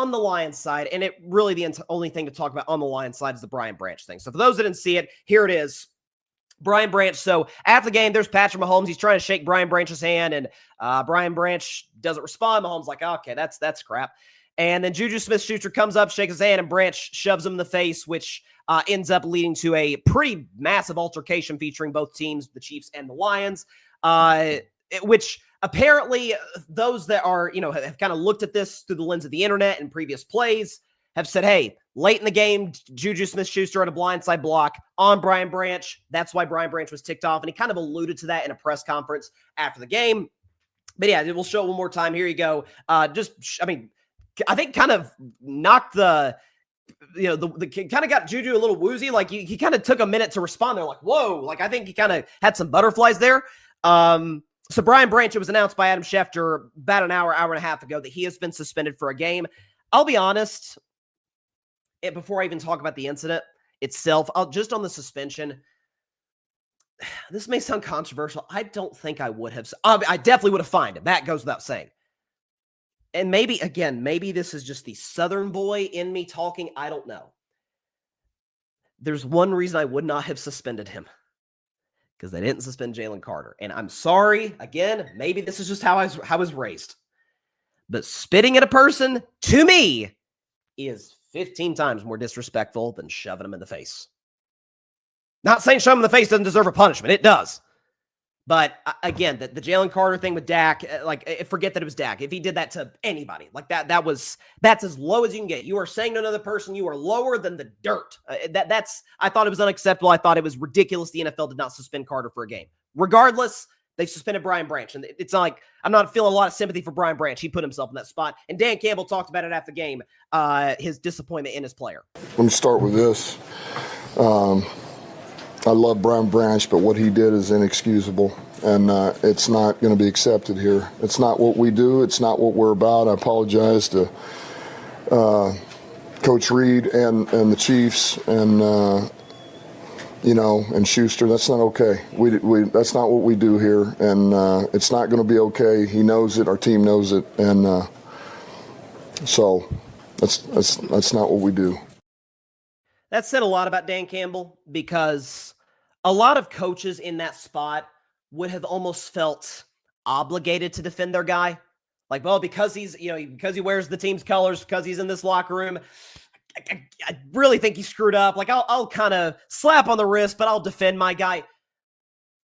on the Lions side, and it really the only thing to talk about on the Lions side is the Brian Branch thing. So for those that didn't see it, here it is. Brian Branch. So after the game, there's Patrick Mahomes. He's trying to shake Brian Branch's hand, and Brian Branch doesn't respond. Mahomes like, okay, that's crap. And then JuJu Smith-Schuster comes up, shakes his hand, and Branch shoves him in the face, which ends up leading to a pretty massive altercation featuring both teams, the Chiefs and the Lions, which apparently those that are, have kind of looked at this through the lens of the internet and previous plays have said, hey, late in the game, JuJu Smith-Schuster on a blindside block on Brian Branch. That's why Brian Branch was ticked off, and he kind of alluded to that in a press conference after the game. But yeah, we'll show it one more time. Here you go. I think kind of knocked the kind of got JuJu a little woozy. Like he kind of took a minute to respond. They're like, whoa. Like I think he kind of had some butterflies there. So Brian Branch, it was announced by Adam Schefter about an hour and a half ago that he has been suspended for a game. I'll be honest, before I even talk about the incident itself, just on the suspension, this may sound controversial. I don't think I would have. I definitely would have fined him. That goes without saying. And maybe this is just the Southern boy in me talking. I don't know. There's one reason I would not have suspended him. Because they didn't suspend Jalen Carter. And I'm sorry, again, maybe this is just how I was raised. But spitting at a person, to me, is 15 times more disrespectful than shoving him in the face. Not saying shoving him in the face doesn't deserve a punishment. It does. But again, the Jalen Carter thing with Dak, forget that it was Dak. If he did that to anybody, like that's as low as you can get. You are saying to another person, you are lower than the dirt. I thought it was unacceptable. I thought it was ridiculous. The NFL did not suspend Carter for a game. Regardless, they suspended Brian Branch. And it's not like I'm not feeling a lot of sympathy for Brian Branch. He put himself in that spot. And Dan Campbell talked about it after the game, his disappointment in his player. Let me start with this. I love Brian Branch, but what he did is inexcusable, and it's not going to be accepted here. It's not what we do. It's not what we're about. I apologize to Coach Reed and the Chiefs and and Schuster. That's not okay. That's not what we do here, and it's not going to be okay. He knows it. Our team knows it, and so that's not what we do. That said a lot about Dan Campbell, because a lot of coaches in that spot would have almost felt obligated to defend their guy. Like, well, because because he wears the team's colors, because he's in this locker room, I really think he screwed up. Like, I'll kind of slap on the wrist, but I'll defend my guy.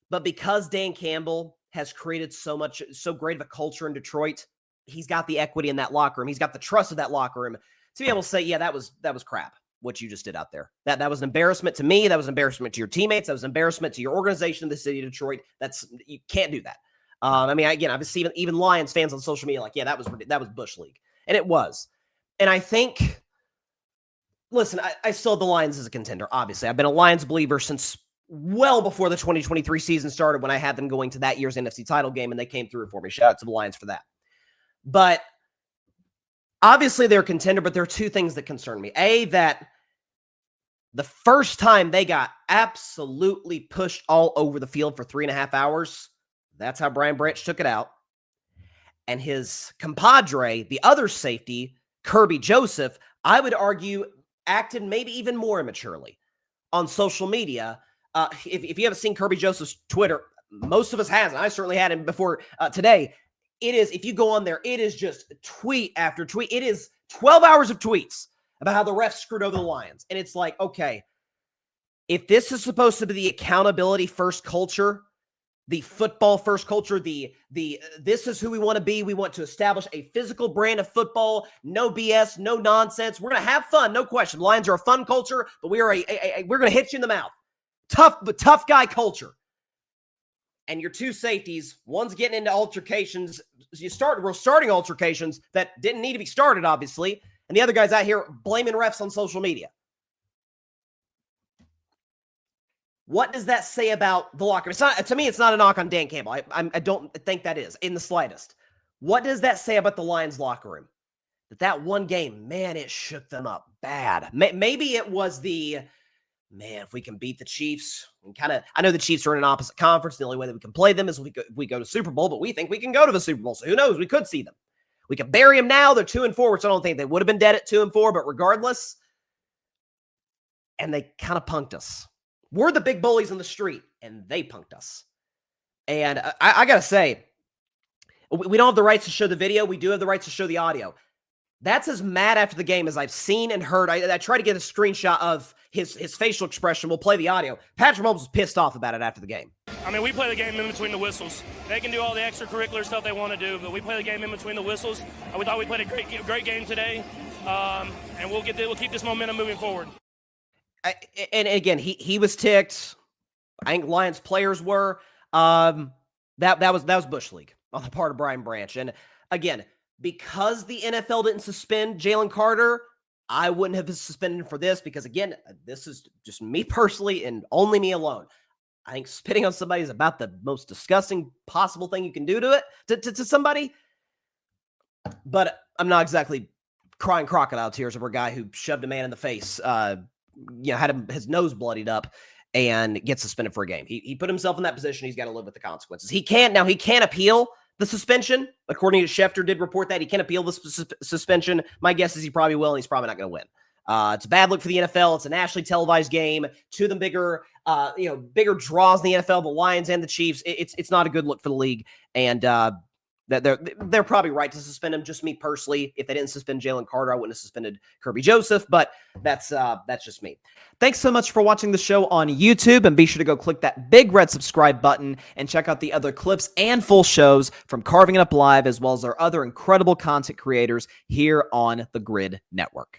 But because Dan Campbell has created so great of a culture in Detroit, he's got the equity in that locker room. He's got the trust of that locker room to be able to say, yeah, that was crap. What you just did out there. That was an embarrassment to me. That was an embarrassment to your teammates. That was an embarrassment to your organization, the city of Detroit. You can't do that. Again, I've seen even Lions fans on social media like, yeah, that was Bush League. And it was. And I think, listen, I still have the Lions as a contender, obviously. I've been a Lions believer since well before the 2023 season started, when I had them going to that year's NFC title game, and they came through for me. Shout out to the Lions for that. But obviously they're a contender, but there are two things that concern me. A, that the first time they got absolutely pushed all over the field for 3.5 hours, that's how Brian Branch took it out. And his compadre, the other safety, Kirby Joseph, I would argue acted maybe even more immaturely on social media. If you haven't seen Kirby Joseph's Twitter, most of us hasn't. I certainly had him before today. It is, if you go on there, it is just tweet after tweet. It is 12 hours of tweets about how the refs screwed over the Lions. And it's like, okay, if this is supposed to be the accountability first culture, the football first culture, this is who we want to be. We want to establish a physical brand of football, no BS, no nonsense. We're going to have fun, no question. Lions are a fun culture, but we are we're going to hit you in the mouth. Tough guy culture. And your two safeties, one's getting into altercations. We're starting altercations that didn't need to be started, obviously. And the other guy's out here blaming refs on social media. What does that say about the locker room? To me, it's not a knock on Dan Campbell. I don't think that is in the slightest. What does that say about the Lions locker room? That one game, man, it shook them up bad. Maybe it was if we can beat the Chiefs, I know the Chiefs are in an opposite conference. The only way that we can play them is we go to Super Bowl, but we think we can go to the Super Bowl. So who knows? We could see them. We can bury them now. They're 2-4, which I don't think they would have been dead at 2-4, but regardless. And they kind of punked us. We're the big bullies in the street, and they punked us. And I got to say, we don't have the rights to show the video. We do have the rights to show the audio. That's as mad after the game as I've seen and heard. I tried to get a screenshot of his facial expression. We'll play the audio. Patrick Mahomes was pissed off about it after the game. I mean, we play the game in between the whistles. They can do all the extracurricular stuff they want to do, but we play the game in between the whistles. We thought we played a great game today, and we'll keep this momentum moving forward. And again, he was ticked. I think Lions players were. That was Bush League on the part of Brian Branch. And again, because the NFL didn't suspend Jalen Carter, I wouldn't have suspended him for this because, again, this is just me personally and only me alone. I think spitting on somebody is about the most disgusting possible thing you can do to somebody. But I'm not exactly crying crocodile tears over a guy who shoved a man in the face, had his nose bloodied up and gets suspended for a game. He put himself in that position. He's got to live with the consequences. He can't appeal the suspension. According to Schefter, did report that he can appeal the suspension. My guess is he probably will, and he's probably not going to win. It's a bad look for the NFL. It's a nationally televised game. Two of the bigger draws in the NFL, the Lions and the Chiefs. It's not a good look for the league, and they're probably right to suspend him. Just me personally, if they didn't suspend Jalen Carter, I wouldn't have suspended Kirby Joseph. But that's just me. Thanks so much for watching the show on YouTube, and be sure to go click that big red subscribe button and check out the other clips and full shows from Carving It Up Live, as well as our other incredible content creators here on the Grid Network.